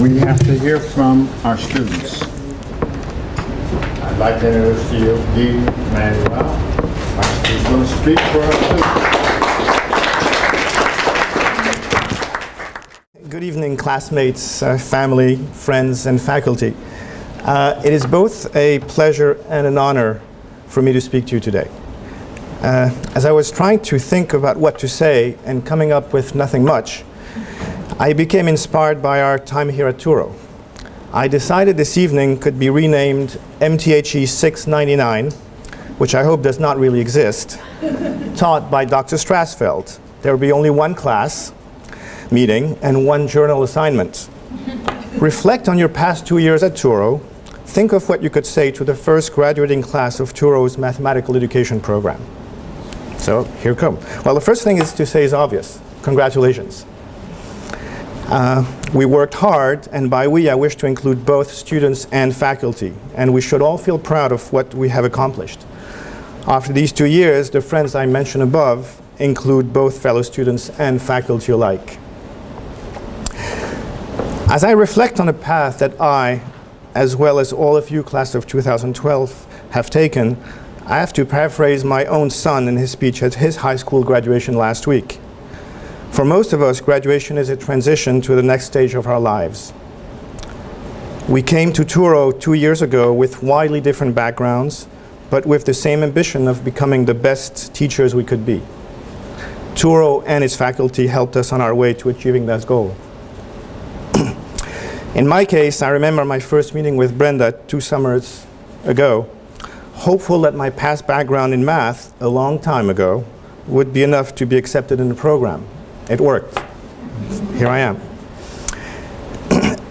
we have to hear from our students. I'd like to introduce to you Manuel. He's going to speak for our students. Good evening, classmates, family, friends, and faculty. It is both a pleasure and an honor for me to speak to you today. As I was trying to think about what to say and coming up with nothing much, I became inspired by our time here at Touro. I decided this evening could be renamed MTHE 699, which I hope does not really exist, taught by Dr. Strasfeld. There will be only one class meeting and one journal assignment. Reflect on your past 2 years at Touro. Think of what you could say to the first graduating class of Touro's mathematical education program. So here come. Well, the first thing is to say is obvious. Congratulations. We worked hard, and by we I wish to include both students and faculty, and we should all feel proud of what we have accomplished. After these 2 years, the friends I mentioned above include both fellow students and faculty alike. As I reflect on the path that I, as well as all of you class of 2012, have taken, I have to paraphrase my own son in his speech at his high school graduation last week. For most of us, graduation is a transition to the next stage of our lives. We came to Touro 2 years ago with widely different backgrounds, but with the same ambition of becoming the best teachers we could be. Touro and its faculty helped us on our way to achieving that goal. In my case, I remember my first meeting with Brenda 2 summers ago, hopeful that my past background in math, a long time ago, would be enough to be accepted in the program. It worked. Here I am.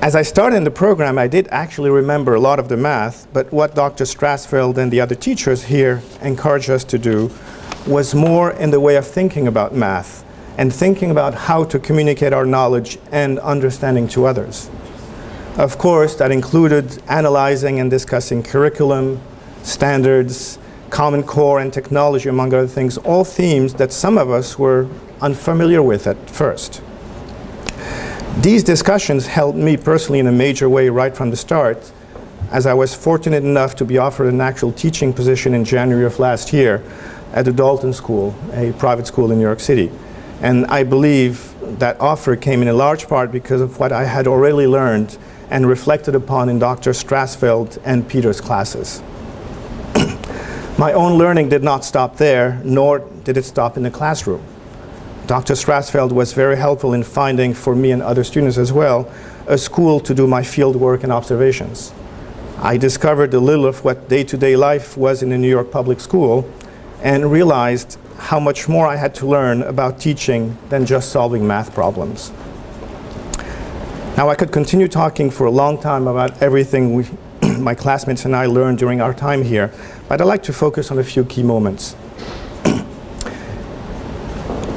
As I started in the program, I did actually remember a lot of the math, but what Dr. Strasfeld and the other teachers here encouraged us to do was more in the way of thinking about math and thinking about how to communicate our knowledge and understanding to others. Of course, that included analyzing and discussing curriculum, standards, Common Core, and technology, among other things, all themes that some of us were unfamiliar with at first. These discussions helped me personally in a major way right from the start, as I was fortunate enough to be offered an actual teaching position in January of last year at the Dalton School, a private school in New York City. And I believe that offer came in a large part because of what I had already learned and reflected upon in Dr. Strasfeld and Peter's classes. My own learning did not stop there, nor did it stop in the classroom. Dr. Strasfeld was very helpful in finding, for me and other students as well, a school to do my field work and observations. I discovered a little of what day-to-day life was in a New York public school and realized how much more I had to learn about teaching than just solving math problems. Now, I could continue talking for a long time about everything my classmates and I learned during our time here, but I'd like to focus on a few key moments.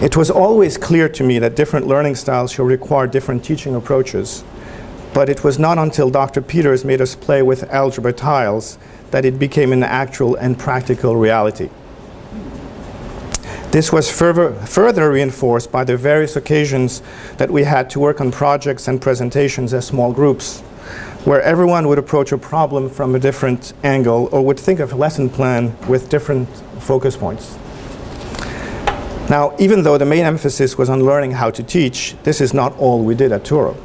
It was always clear to me that different learning styles should require different teaching approaches, but it was not until Dr. Peters made us play with algebra tiles that it became an actual and practical reality. This was further reinforced by the various occasions that we had to work on projects and presentations as small groups, where everyone would approach a problem from a different angle or would think of a lesson plan with different focus points. Now, even though the main emphasis was on learning how to teach, this is not all we did at Touro.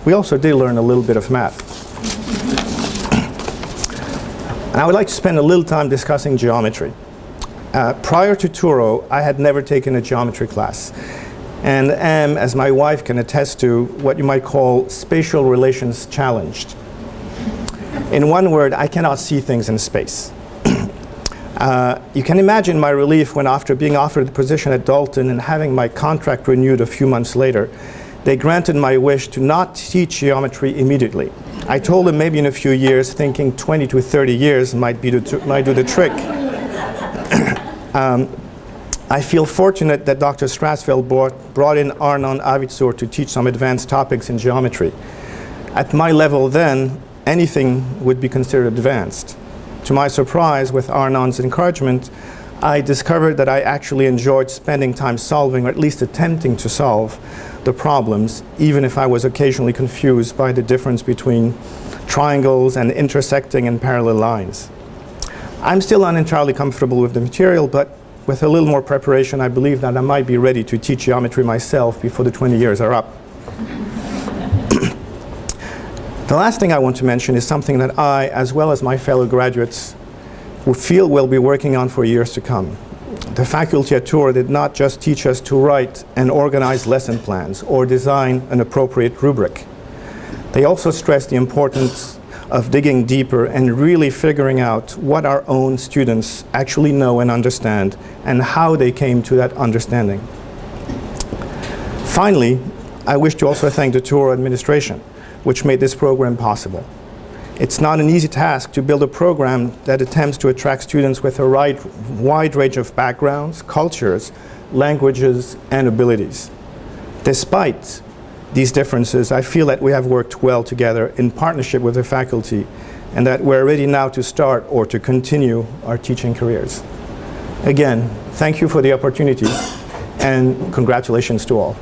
We also did learn a little bit of math. And I would like to spend a little time discussing geometry. Prior to Touro, I had never taken a geometry class, and am, as my wife can attest to, what you might call spatial relations challenged. In one word, I cannot see things in space. You can imagine my relief when, after being offered the position at Dalton and having my contract renewed a few months later, they granted my wish to not teach geometry immediately. I told them maybe in a few years, thinking 20 to 30 years might do the trick. I feel fortunate that Dr. Strasfeld brought in Arnon Avitsur to teach some advanced topics in geometry. At my level then, anything would be considered advanced. To my surprise, with Arnon's encouragement, I discovered that I actually enjoyed spending time solving, or at least attempting to solve, the problems, even if I was occasionally confused by the difference between triangles and intersecting and parallel lines. I'm still not entirely comfortable with the material, but with a little more preparation, I believe that I might be ready to teach geometry myself before the 20 years are up. The last thing I want to mention is something that I, as well as my fellow graduates, feel we'll be working on for years to come. The faculty at Tours did not just teach us to write and organize lesson plans or design an appropriate rubric. They also stressed the importance of digging deeper and really figuring out what our own students actually know and understand and how they came to that understanding. Finally, I wish to also thank the Tours administration, which made this program possible. It's not an easy task to build a program that attempts to attract students with a wide range of backgrounds, cultures, languages, and abilities. Despite these differences, I feel that we have worked well together in partnership with the faculty and that we're ready now to start or to continue our teaching careers. Again, thank you for the opportunity and congratulations to all.